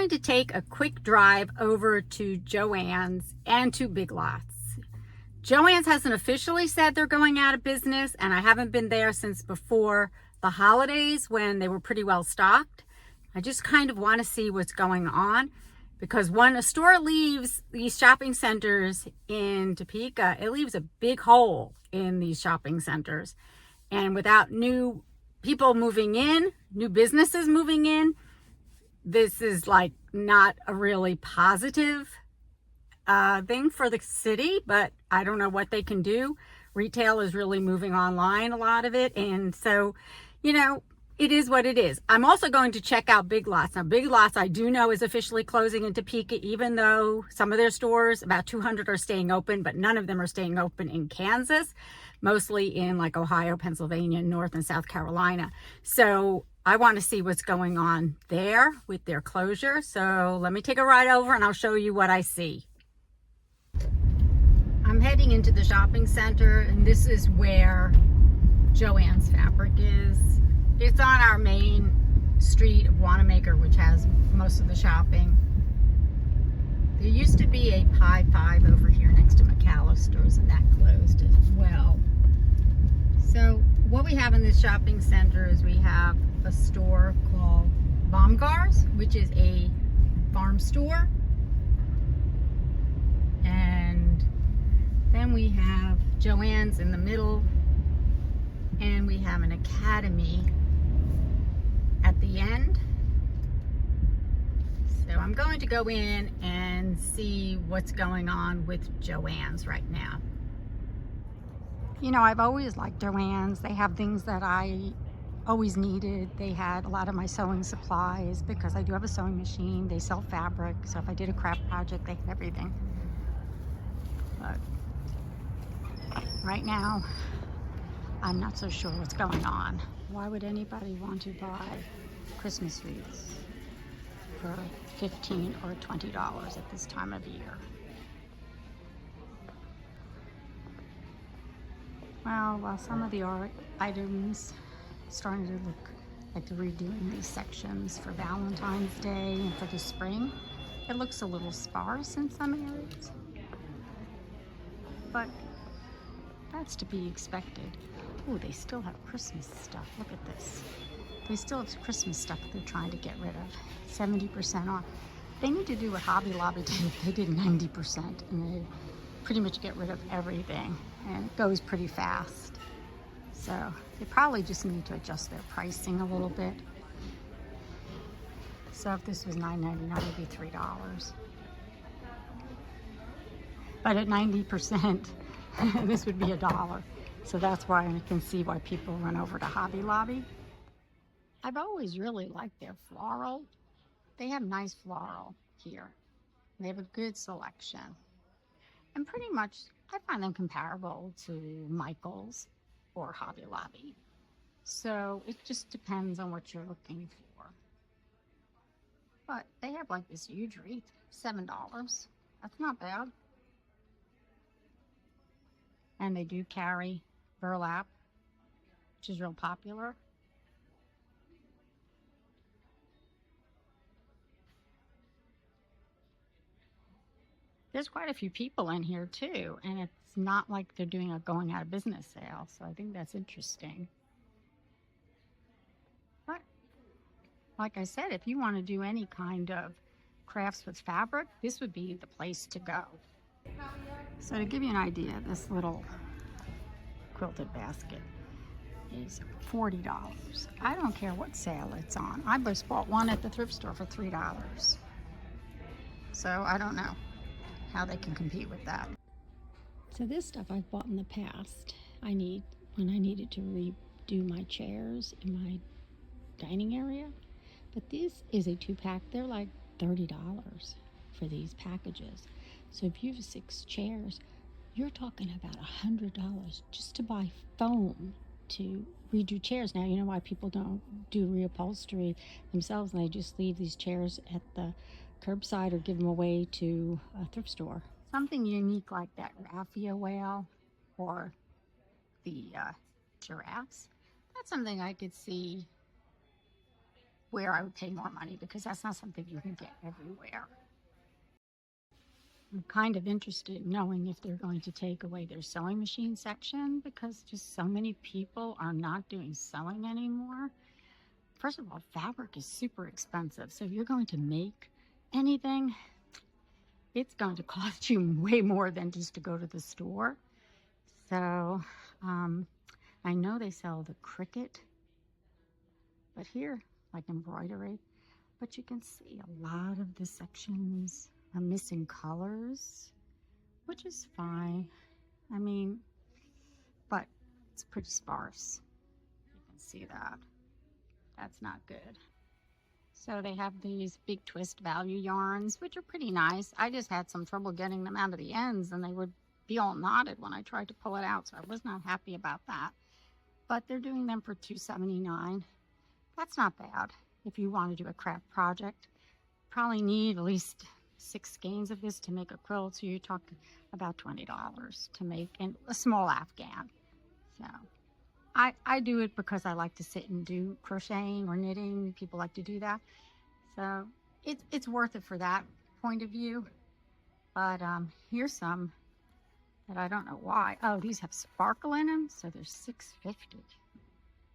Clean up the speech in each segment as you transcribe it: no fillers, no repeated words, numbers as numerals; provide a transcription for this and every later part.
going to take a quick drive over to Joann's and to Big Lots. Joann's hasn't officially said they're going out of business, and I haven't been there since before the holidays when they were pretty well stocked. I just kind of want to see what's going on, because when a store leaves these shopping centers in Topeka, it leaves a big hole in these shopping centers. And without new people moving in, new businesses moving in, this is like not a really positive thing for the city, but I don't know what they can do. Retail is really moving online, a lot of it. And so, you know, it is what it is. I'm also going to check out Big Lots. Now, Big Lots, I do know, is officially closing in Topeka, even though some of their stores, about 200, are staying open, but none of them are staying open in Kansas, mostly in like Ohio, Pennsylvania, North and South Carolina. So I want to see what's going on there with their closure. So let me take a ride over and I'll show you what I see. I'm heading into the shopping center, and this is where Joann's Fabric is. It's on our main street of Wanamaker, which has most of the shopping. There used to be a Pie 5 over here next to McAllister's, and that closed as well. So what we have in this shopping center is we have a store called Baumgar's, which is a farm store. And then we have Joann's in the middle, and we have an Academy at the end. So I'm going to go in and see what's going on with Joann's right now. You know, I've always liked Joann's. They have things that I always needed. They had a lot of my sewing supplies because I do have a sewing machine. They sell fabric, so if I did a craft project, they had everything. But right now, I'm not so sure what's going on. Why would anybody want to buy Christmas wreaths for $15 or $20 at this time of year? Well, while some of the art items starting to look like they're redoing these sections for Valentine's Day and for the spring, it looks a little sparse in some areas. But that's to be expected. Oh, they still have Christmas stuff. Look at this. They still have Christmas stuff they're trying to get rid of. 70% off. They need to do what Hobby Lobby did. They did 90%, and they pretty much get rid of everything, and it goes pretty fast. So they probably just need to adjust their pricing a little bit. So if this was $9.99, it'd be $3. But at 90%, this would be $1. So that's why I can see why people run over to Hobby Lobby. I've always really liked their floral. They have nice floral here. They have a good selection. And pretty much, I find them comparable to Michael's or Hobby Lobby. So it just depends on what you're looking for. But they have like this huge wreath, $7. That's not bad. And they do carry burlap, which is real popular. There's quite a few people in here too, and it's not like they're doing a going out of business sale, so I think that's interesting. But like I said, if you want to do any kind of crafts with fabric, this would be the place to go. So to give you an idea, this little quilted basket is $40. I don't care what sale it's on. I just bought one at the thrift store for $3. So I don't know how they can compete with that. So this stuff I've bought in the past. I need when I needed to redo my chairs in my dining area. But this is a 2-pack. They're like $30 for these packages. So if you have 6 chairs, you're talking about $100 just to buy foam to redo chairs. Now, you know why people don't do reupholstery themselves, and they just leave these chairs at the curbside or give them away to a thrift store. Something unique like that raffia whale or the giraffes, that's something I could see where I would pay more money, because that's not something you can get everywhere. I'm kind of interested in knowing if they're going to take away their sewing machine section, because just so many people are not doing sewing anymore. First of all, fabric is super expensive. So if you're going to make anything, it's going to cost you way more than just to go to the store. So I know they sell the Cricut, but here, like embroidery, but you can see a lot of the sections are missing colors, which is fine. I mean, but it's pretty sparse. You can see that. That's not good. So they have these big twist value yarns, which are pretty nice. I just had some trouble getting them out of the ends, and they would be all knotted when I tried to pull it out, so I was not happy about that. But they're doing them for $2.79. That's not bad. If you want to do a craft project, probably need at least 6 skeins of this to make a quilt, so you're talking about $20 to make a small Afghan. So I do it because I like to sit and do crocheting or knitting. People like to do that, so it's worth it for that point of view. But here's some that I don't know why. Oh, these have sparkle in them, so they're $6.50,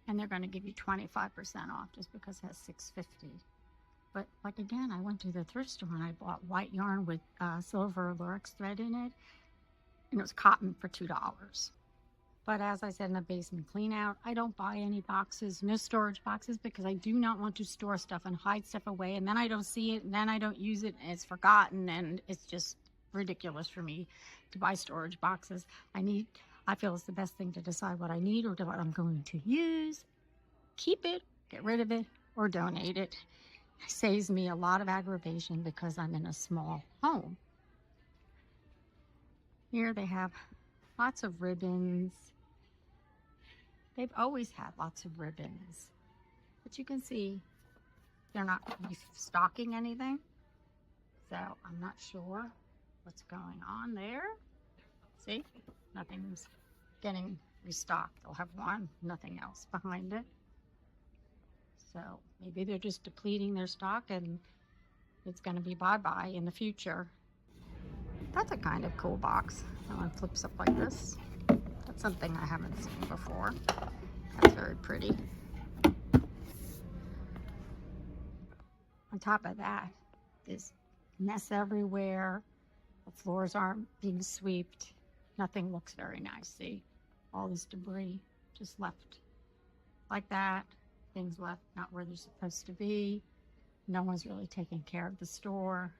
and they're going to give you 25% off just because it has $6.50. But like, again, I went to the thrift store and I bought white yarn with silver lurex thread in it, and it was cotton for $2. But as I said in the basement clean out, I don't buy any boxes, no storage boxes, because I do not want to store stuff and hide stuff away, and then I don't see it, and then I don't use it, and it's forgotten, and it's just ridiculous for me to buy storage boxes. I feel it's the best thing to decide what I need or what I'm going to use. Keep it, get rid of it, or donate it. It saves me a lot of aggravation because I'm in a small home. Here they have lots of ribbons. They've always had lots of ribbons, but you can see they're not restocking anything, so I'm not sure what's going on there. See, nothing's getting restocked. They'll have one, nothing else behind it. So maybe they're just depleting their stock and it's going to be bye-bye in the future. That's a kind of cool box. That one flips up like this. That's something I haven't seen before. That's very pretty. On top of that, there's mess everywhere. The floors aren't being swept. Nothing looks very nice. See, all this debris just left like that. Things left not where they're supposed to be. No one's really taking care of the store.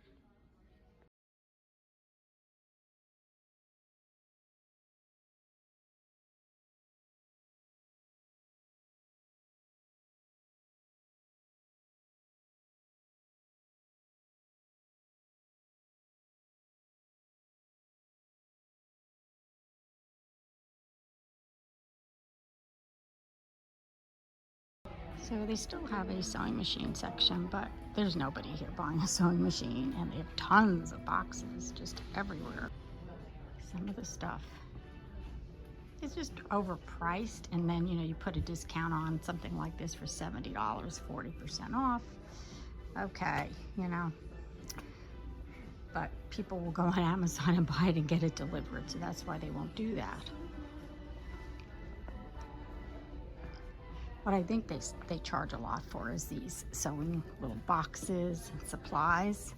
So they still have a sewing machine section, but there's nobody here buying a sewing machine, and they have tons of boxes just everywhere. Some of the stuff is just overpriced, and then, you know, you put a discount on something like this for $70, 40% off. Okay, you know, but people will go on Amazon and buy it and get it delivered, so that's why they won't do that. What I think they charge a lot for is these sewing little boxes and supplies.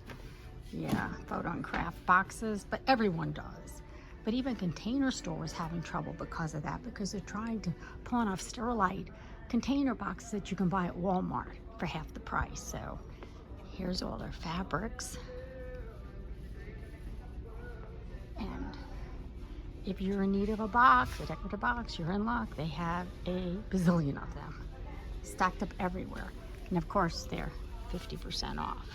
Yeah, photo and craft boxes, but everyone does. But even Container Store is having trouble because of that, because they're trying to pawn off Sterilite container boxes that you can buy at Walmart for half the price. So here's all their fabrics. And if you're in need of a box, a decorative box, you're in luck. They have a bazillion of them stacked up everywhere. And of course, they're 50% off.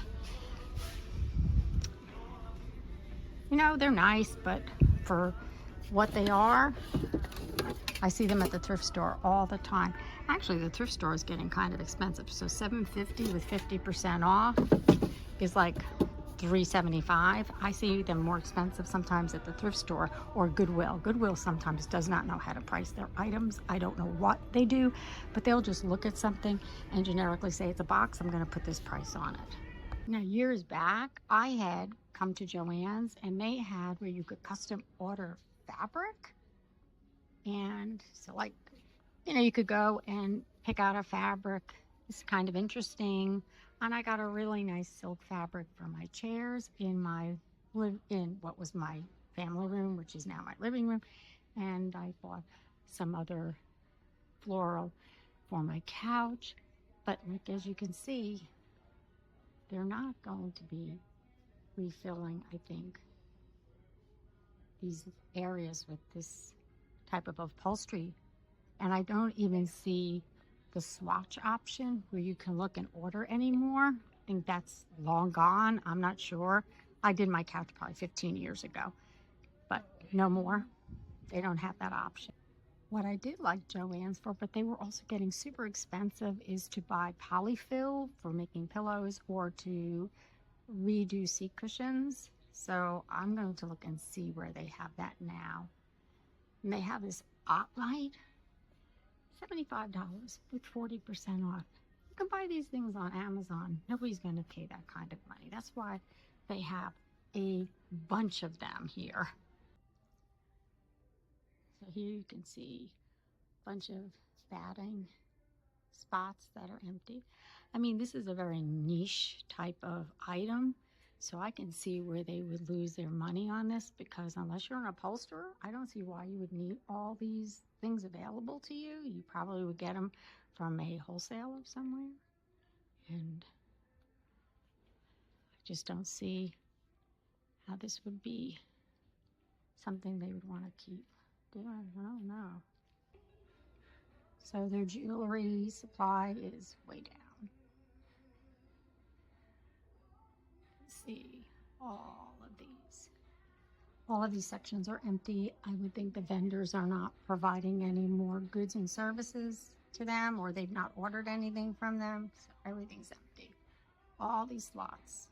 You know, they're nice, but for what they are, I see them at the thrift store all the time. Actually, the thrift store is getting kind of expensive. So $7.50 with 50% off is like $3.75. I see them more expensive sometimes at the thrift store or Goodwill. Goodwill sometimes does not know how to price their items. I don't know what they do, but they'll just look at something and generically say, it's a box, I'm going to put this price on it. Now, years back, I had come to Joann's and they had where you could custom order fabric. And so, like, you know, you could go and pick out a fabric. It's kind of interesting. And I got a really nice silk fabric for my chairs in what was my family room, which is now my living room. And I bought some other floral for my couch. But like, as you can see, they're not going to be refilling, I think, these areas with this type of upholstery. And I don't even see the swatch option where you can look and order anymore. I think that's long gone. I'm not sure. I did my couch probably 15 years ago, but no more. They don't have that option. What I did like Joann's for, but they were also getting super expensive, is to buy polyfill for making pillows or to redo seat cushions. So I'm going to look and see where they have that now. And they have this OttLite, $75 with 40% off. You can buy these things on Amazon. Nobody's going to pay that kind of money. That's why they have a bunch of them here. So here you can see a bunch of batting spots that are empty. I mean, this is a very niche type of item, so I can see where they would lose their money on this, because unless you're an upholsterer, I don't see why you would need all these things available to you. You probably would get them from a wholesaler somewhere, and I just don't see how this would be something they would want to keep doing. I don't know. So their jewelry supply is way down. Let's see, all of these sections are empty. I would think the vendors are not providing any more goods and services to them, or they've not ordered anything from them. So everything's empty. All these slots.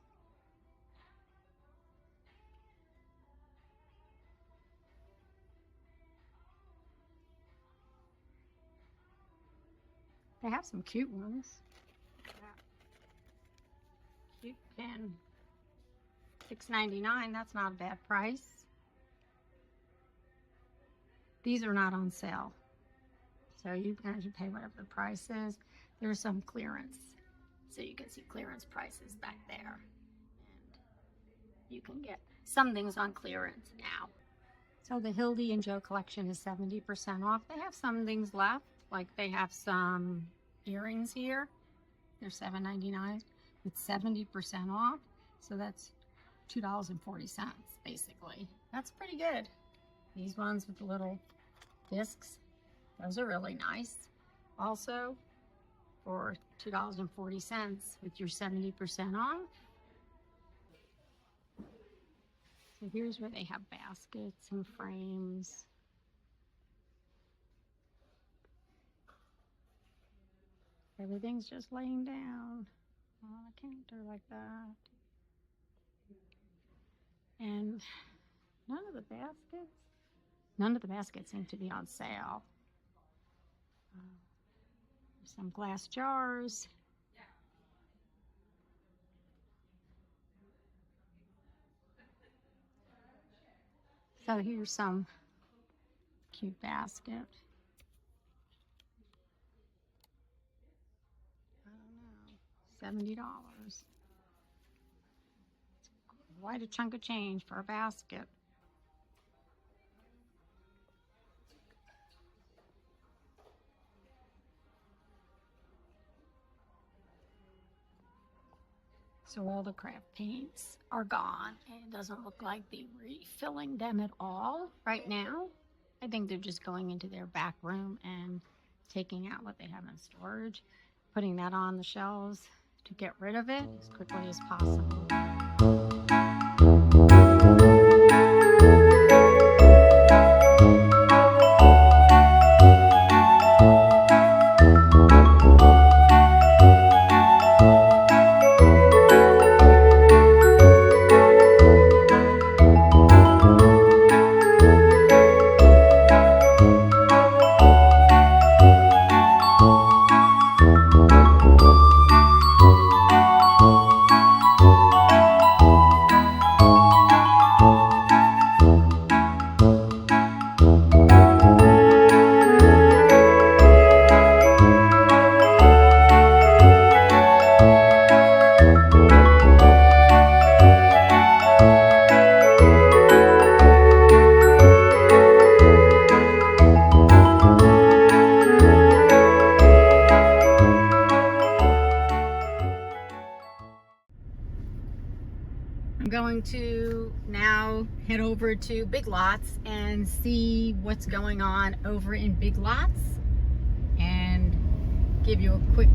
They have some cute ones. Cute pin. $6.99, that's not a bad price. These are not on sale, so you can pay whatever the price is. There's some clearance, so you can see clearance prices back there, and you can get some things on clearance now. So the Hildy and Joe collection is 70% off. They have some things left, like they have some earrings here. They're $7.99 with 70% off, so that's $2.40 basically. That's pretty good. These ones with the little discs, those are really nice. Also for $2.40 with your 70% off. So here's where they have baskets and frames. Everything's just laying down on a counter like that. And none of the baskets seem to be on sale. Some glass jars. So here's some cute basket. I don't know, $70. Quite a chunk of change for a basket. So all the craft paints are gone, and it doesn't look like they're refilling them at all right now. I think they're just going into their back room and taking out what they have in storage, putting that on the shelves to get rid of it as quickly as possible. over to Big Lots and see what's going on over in Big Lots and give you a quick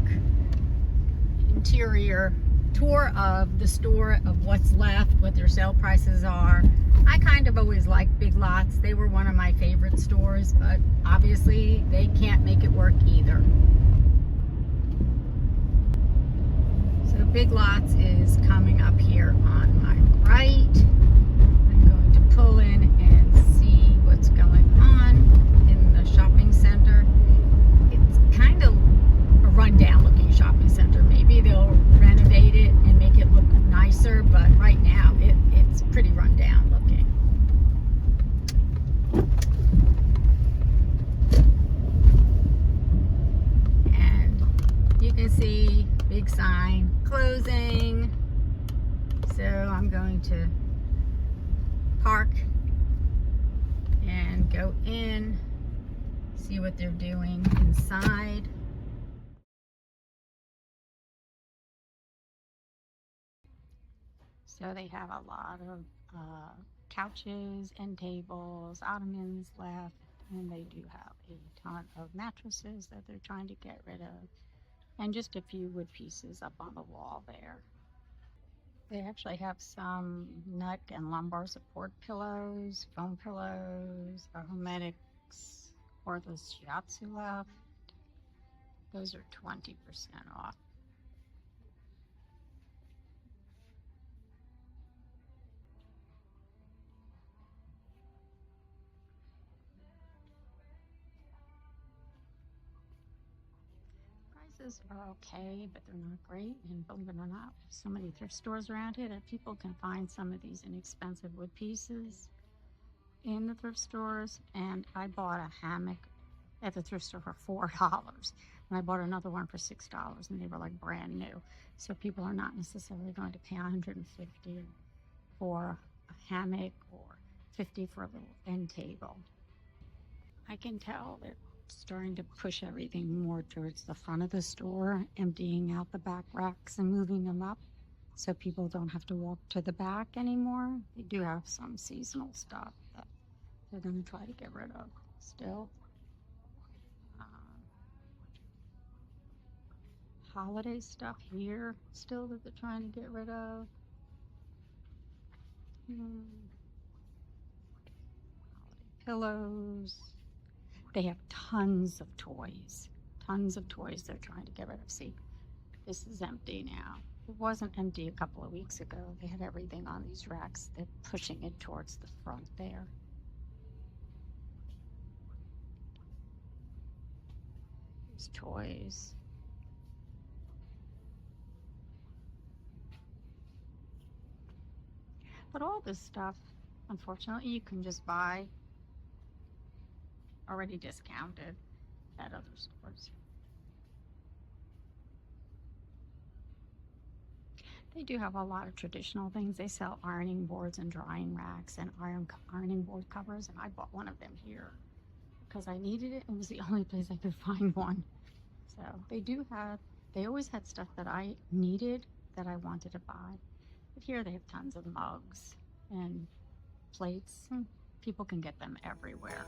interior tour of the store, of what's left, what their sale prices are. I kind of always liked Big Lots. They were one of my favorite stores, but obviously they can't make it work either. So Big Lots is coming up here on my right. I'm going to pull in and see what's going on in the shopping center. It's kind of a rundown looking shopping center. Maybe they'll renovate it and make it look nicer, but right now it's pretty rundown looking. And you can see big sign, closing. So I'm going to park and go in, see what they're doing inside. So they have a lot of couches and tables, ottomans left, and they do have a ton of mattresses that they're trying to get rid of, and just a few wood pieces up on the wall there. They actually have some neck and lumbar support pillows, foam pillows, hermetics, or the shiatsu left. Those are 20% off. Prices are okay, but they're not great, and believe it or not, so many thrift stores around here that people can find some of these inexpensive wood pieces in the thrift stores. And I bought a hammock at the thrift store for $4, and I bought another one for $6, and they were like brand new. So people are not necessarily going to pay $150 for a hammock or $50 for a little end table. I can tell that starting to push everything more towards the front of the store, emptying out the back racks and moving them up so people don't have to walk to the back anymore. They do have some seasonal stuff that they're going to try to get rid of still. Holiday stuff here still that they're trying to get rid of. Holiday pillows. They have tons of toys they're trying to get rid of. See, this is empty now. It wasn't empty a couple of weeks ago. They had everything on these racks. They're pushing it towards the front there. These toys. But all this stuff, unfortunately, you can just buy already discounted at other stores. They do have a lot of traditional things. They sell ironing boards and drying racks and ironing board covers, and I bought one of them here because I needed it. It was the only place I could find one. So they always had stuff that I needed that I wanted to buy. But here they have tons of mugs and plates. People can get them everywhere.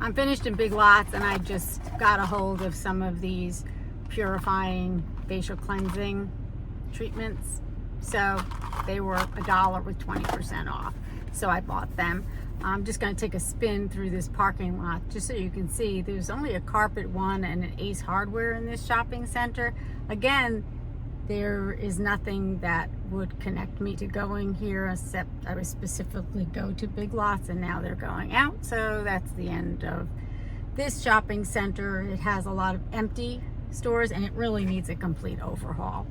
I'm finished in Big Lots, and I just got a hold of some of these purifying facial cleansing treatments. So they were $1 with 20% off. So I bought them. I'm just going to take a spin through this parking lot just so you can see there's only a Carpet One and an Ace Hardware in this shopping center. Again, there is nothing that would connect me to going here, except I would specifically go to Big Lots, and now they're going out. So that's the end of this shopping center. It has a lot of empty stores, and it really needs a complete overhaul.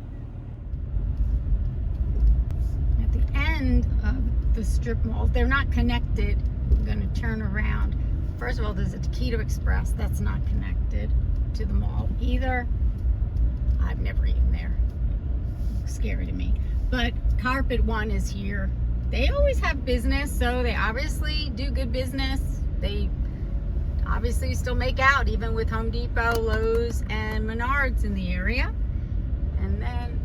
At the end of the strip malls, they're not connected. I'm going to turn around. First of all, there's a Taquito Express that's not connected to the mall either. I've never eaten there. Scary to me. But Carpet One is here. They always have business, so they obviously do good business. They obviously still make out, even with Home Depot, Lowe's, and Menards in the area. And then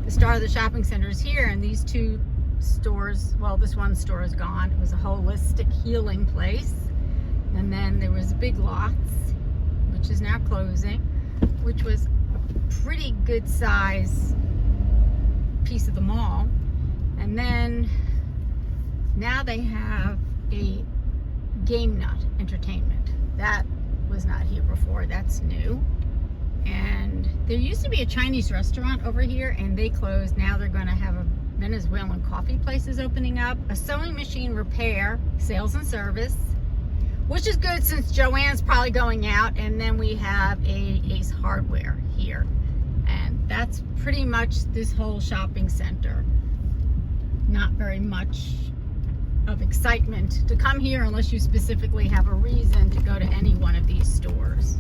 the star of the shopping center is here, and these two stores, well, this one store is gone. It was a holistic healing place. And then there was Big Lots, which is now closing, which was a pretty good size piece of the mall. And then now they have a Game Nut Entertainment. That was not here before. That's new. And there used to be a Chinese restaurant over here, and they closed. Now they're going to have a Venezuelan coffee places opening up, a sewing machine repair, sales and service, which is good since Joann's probably going out. And then we have a Ace Hardware here. And that's pretty much this whole shopping center. Not very much of excitement to come here unless you specifically have a reason to go to any one of these stores.